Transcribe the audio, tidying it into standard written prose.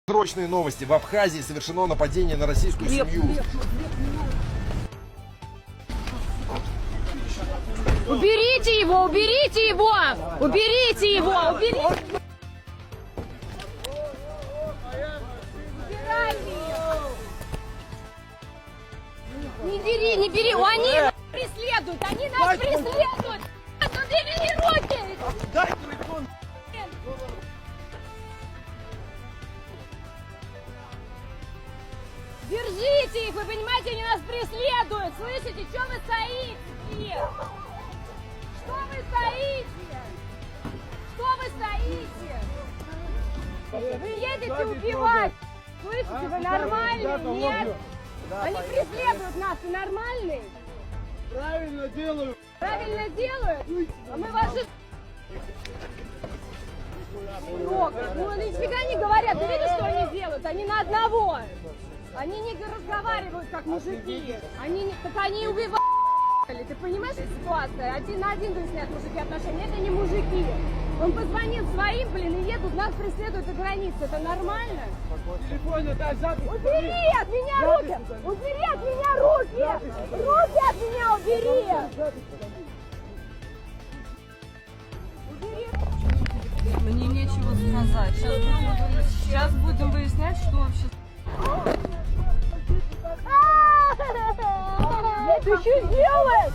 Срочные новости. В Абхазии совершено нападение на российскую семью. Уберите его! Уберите его! Уберите его! Уберите! Не бери, не бери! Они нас преследуют! Они нас преследуют! Убери руки! Дай телефон! Держите их! Вы понимаете, они нас преследуют! Слышите, что вы стоите? Что вы стоите? Что вы стоите? Вы едете убивать! Слышите, вы нормальные? Нет? Они преследуют нас, вы нормальные? Правильно делаю! Правильно делают? А мы ваши... Ну, они нифига не говорят. Ты видишь, что они делают? Они на одного. Они не разговаривают, как мужики. Так они убивают. Ты понимаешь ситуацию? Один на один выясняют мужики отношения. Это не мужики. Он позвонил своим, блин, и едут, нас преследуют до границы. Это нормально? В телефоне дай запись! Убери от меня руки! Убери от меня руки! Руки от меня убери! Убери! Мне нечего сказать. Сейчас будем выяснять, что вообще... Ты что делаешь?